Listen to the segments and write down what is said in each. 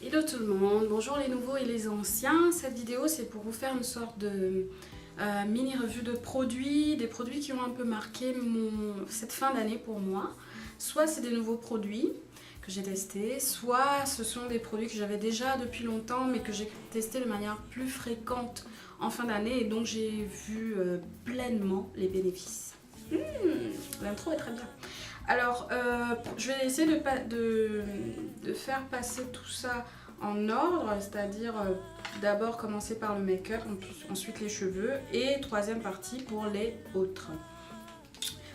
Hello tout le monde, bonjour les nouveaux et les anciens. Cette vidéo c'est pour vous faire une sorte de mini revue de produits, des produits qui ont un peu marqué cette fin d'année pour moi. Soit c'est des nouveaux produits que j'ai testés, soit ce sont des produits que j'avais déjà depuis longtemps mais que j'ai testés de manière plus fréquente en fin d'année et donc j'ai vu pleinement les bénéfices. L'intro est très bien. Alors, je vais essayer de faire passer tout ça en ordre, c'est-à-dire d'abord commencer par le make-up, ensuite les cheveux et troisième partie pour les autres.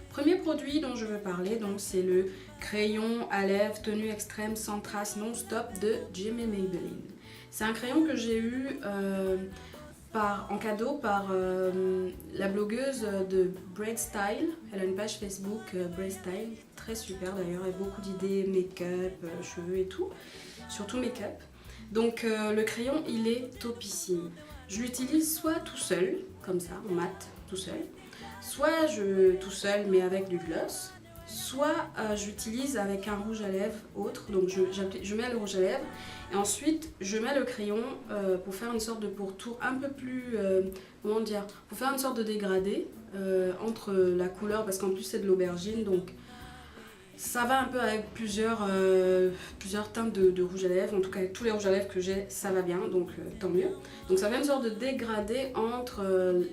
Premier produit dont je veux parler, donc c'est le crayon à lèvres tenue extrême sans trace non-stop de Jimmy Maybelline. C'est un crayon que j'ai eu en cadeau par la blogueuse de Braid Style. Elle a une page Facebook Braid Style, très super d'ailleurs, et beaucoup d'idées make-up, cheveux et tout, surtout make-up. Donc le crayon il est topissime. Je l'utilise soit tout seul, comme ça, en mat, tout seul, soit tout seul mais avec du gloss, soit j'utilise avec un rouge à lèvres autre, donc je mets le rouge à lèvres et ensuite je mets le crayon pour faire une sorte de pourtour un peu plus, comment dire, pour faire une sorte de dégradé entre la couleur, parce qu'en plus c'est de l'aubergine, donc ça va un peu avec plusieurs teintes de rouge à lèvres, en tout cas avec tous les rouges à lèvres que j'ai, ça va bien, donc tant mieux. Donc ça fait une sorte de dégradé entre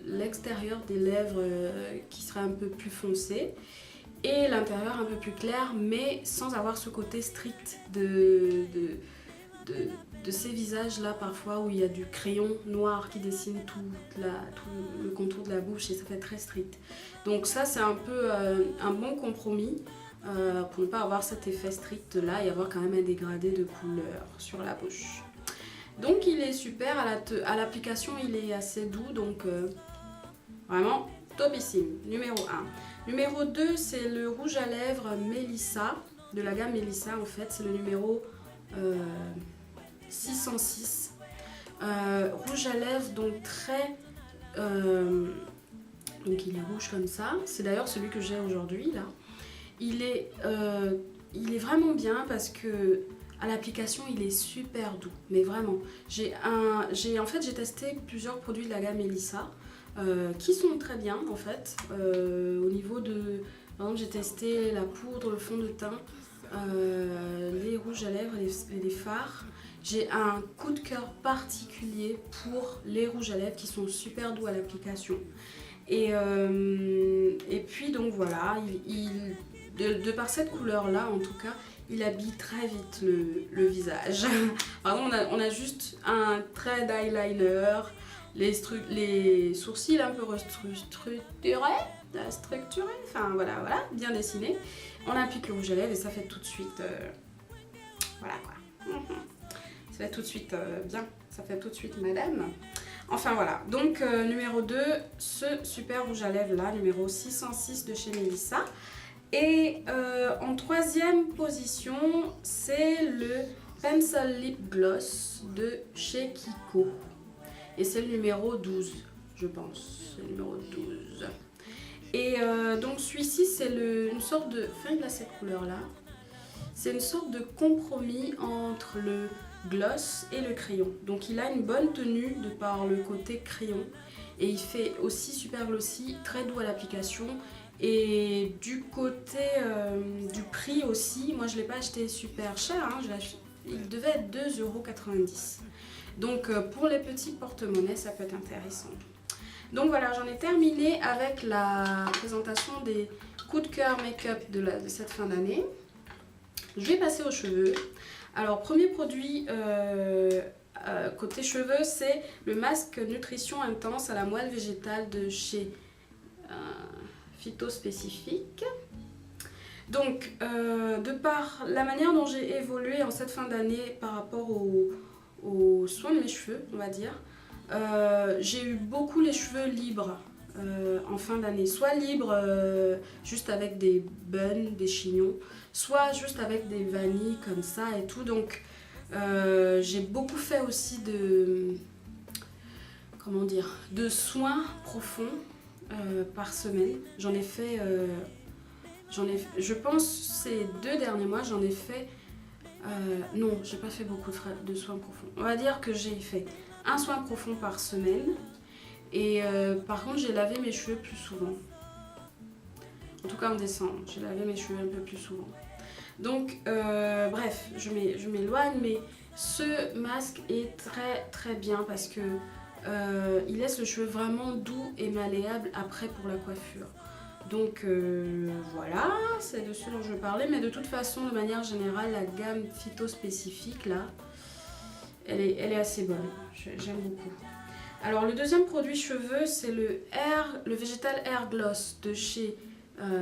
l'extérieur des lèvres qui serait un peu plus foncé et l'intérieur un peu plus clair, mais sans avoir ce côté strict de ces visages là parfois où il y a du crayon noir qui dessine tout le contour de la bouche et ça fait très strict. Donc ça c'est un peu un bon compromis pour ne pas avoir cet effet strict là et avoir quand même un dégradé de couleur sur la bouche. Donc il est super, à l'application il est assez doux, donc vraiment topissime. Numéro 1. Numéro 2 c'est le rouge à lèvres Melissa, de la gamme Melissa en fait, c'est le numéro 606. Rouge à lèvres donc très... donc il est rouge comme ça, c'est d'ailleurs celui que j'ai aujourd'hui là. Il est vraiment bien parce que à l'application il est super doux, mais vraiment. J'ai testé plusieurs produits de la gamme Melissa qui sont très bien en fait. Au niveau de, par exemple j'ai testé la poudre, le fond de teint, les rouges à lèvres et les fards. J'ai un coup de cœur particulier pour les rouges à lèvres qui sont super doux à l'application. Et puis donc voilà, de par cette couleur là en tout cas, il habille très vite le visage. Par exemple on a juste un trait d'eyeliner, les sourcils un peu structurés, enfin voilà, bien dessinés. On applique le rouge à lèvres et ça fait tout de suite, voilà quoi. Ça fait tout de suite bien, ça fait tout de suite madame. Enfin voilà, donc numéro 2, ce super rouge à lèvres là, numéro 606 de chez Melissa. Et en troisième position, c'est le Pencil Lip Gloss de chez Kiko. Et c'est le numéro 12, je pense, c'est le numéro 12. Et donc celui-ci, c'est une sorte de... Enfin, il a cette couleur-là. C'est une sorte de compromis entre le gloss et le crayon. Donc il a une bonne tenue de par le côté crayon. Et il fait aussi super glossy, très doux à l'application. Et du côté du prix aussi, moi je ne l'ai pas acheté super cher, hein, il devait être 2,90 €. Donc pour les petits porte-monnaies, ça peut être intéressant. Donc voilà, j'en ai terminé avec la présentation des coups de cœur make-up de cette fin d'année. Je vais passer aux cheveux. Alors premier produit côté cheveux, c'est le masque nutrition intense à la moelle végétale de chez Phytospécifique. Donc de par la manière dont j'ai évolué en cette fin d'année par rapport aux soins de mes cheveux, on va dire, j'ai eu beaucoup les cheveux libres en fin d'année, soit libres juste avec des buns, des chignons, soit juste avec des vanilles comme ça et tout. Donc j'ai beaucoup fait aussi comment dire, de soins profonds par semaine. J'en ai fait, je pense ces 2 derniers mois, j'en ai fait Non, j'ai pas fait beaucoup de soins profonds. On va dire que j'ai fait un soin profond par semaine. Et par contre, j'ai lavé mes cheveux plus souvent. En tout cas en décembre, j'ai lavé mes cheveux un peu plus souvent. Donc, bref, je m'éloigne, mais ce masque est très bien parce que il laisse le cheveu vraiment doux et malléable après pour la coiffure. Donc voilà, c'est de ce dont je veux parler, mais de toute façon, de manière générale, la gamme phyto spécifique là, elle est assez bonne, j'aime beaucoup. Alors le deuxième produit cheveux, c'est le Vegetal Hair Gloss de chez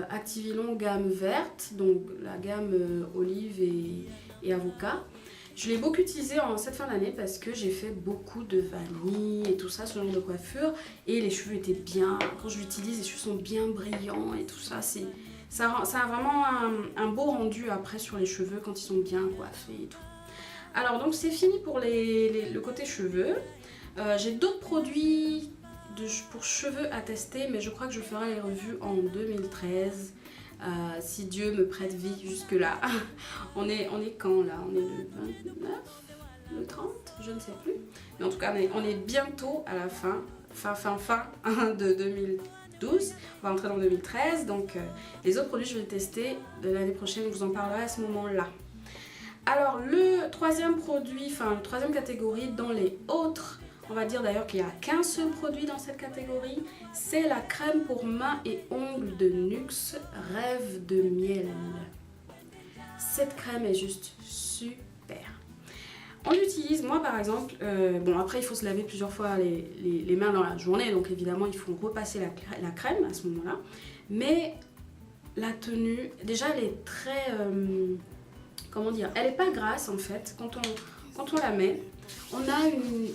Activilon gamme verte, donc la gamme olive et avocat. Je l'ai beaucoup utilisé en cette fin d'année parce que j'ai fait beaucoup de vanille et tout ça, ce genre de coiffure. Et les cheveux étaient bien, quand je l'utilise, les cheveux sont bien brillants et tout ça. Ça a vraiment un beau rendu après sur les cheveux quand ils sont bien coiffés et tout. Alors donc c'est fini pour le côté cheveux. J'ai d'autres produits pour cheveux à tester, mais je crois que je ferai les revues en 2013. Si Dieu me prête vie jusque là. on est quand là? On est le 29, le 30, je ne sais plus. Mais en tout cas, on est bientôt à la fin de 2012. On va entrer dans 2013. Donc les autres produits, je vais les tester de l'année prochaine. Je vous en parlerai à ce moment-là. Alors le troisième produit, la troisième catégorie dans les autres, on va dire d'ailleurs qu'il n'y a qu'un seul produit dans cette catégorie, c'est la crème pour mains et ongles de NYX Rêve de Miel. Cette crème est juste super. On l'utilise, moi par exemple, bon après il faut se laver plusieurs fois les mains dans la journée, donc évidemment il faut repasser la crème à ce moment-là. Mais la tenue, déjà elle est très, comment dire, elle n'est pas grasse en fait quand on la met.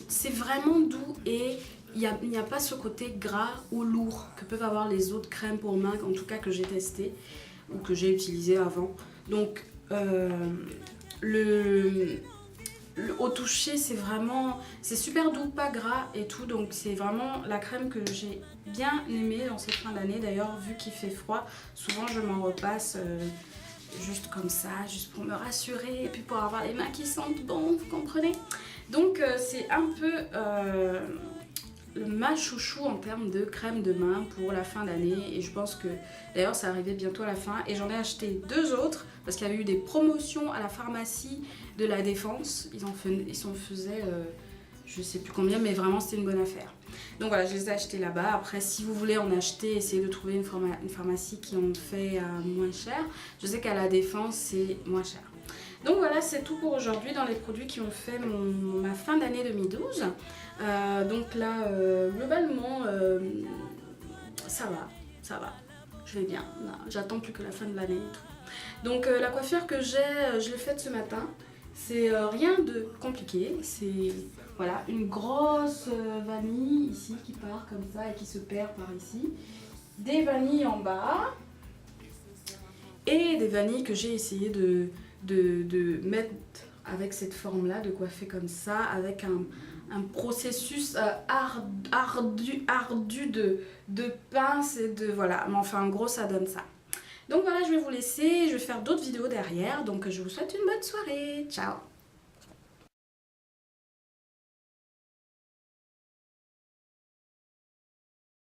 C'est vraiment doux et il n'y a pas ce côté gras ou lourd que peuvent avoir les autres crèmes pour mains, en tout cas que j'ai testé ou que j'ai utilisé avant. Donc au toucher c'est super doux, pas gras et tout, donc c'est vraiment la crème que j'ai bien aimée dans cette fin d'année. D'ailleurs vu qu'il fait froid, souvent je m'en repasse juste comme ça, juste pour me rassurer et puis pour avoir les mains qui sentent bon, vous comprenez. Donc c'est un peu ma chouchou en termes de crème de main pour la fin d'année, et je pense que d'ailleurs ça arrivait bientôt à la fin, et j'en ai acheté deux autres parce qu'il y avait eu des promotions à la pharmacie de la Défense. Ils s'en faisaient je sais plus combien, mais vraiment c'était une bonne affaire. Donc voilà, je les ai achetés là-bas. Après, si vous voulez en acheter, essayez de trouver une pharmacie qui en fait à moins cher. Je sais qu'à la Défense c'est moins cher. Donc voilà, c'est tout pour aujourd'hui dans les produits qui ont fait ma fin d'année 2012. Donc là, globalement, ça va. Je vais bien. J'attends plus que la fin de l'année et tout. Donc la coiffure que je l'ai faite ce matin. C'est rien de compliqué. C'est voilà, une grosse vanille ici qui part comme ça et qui se perd par ici. Des vanilles en bas. Et des vanilles que j'ai essayé de mettre avec cette forme là, de coiffer comme ça, avec un processus ardu de pince et de voilà, mais enfin en gros ça donne ça. Donc voilà, je vais vous laisser, je vais faire d'autres vidéos derrière, donc je vous souhaite une bonne soirée, ciao.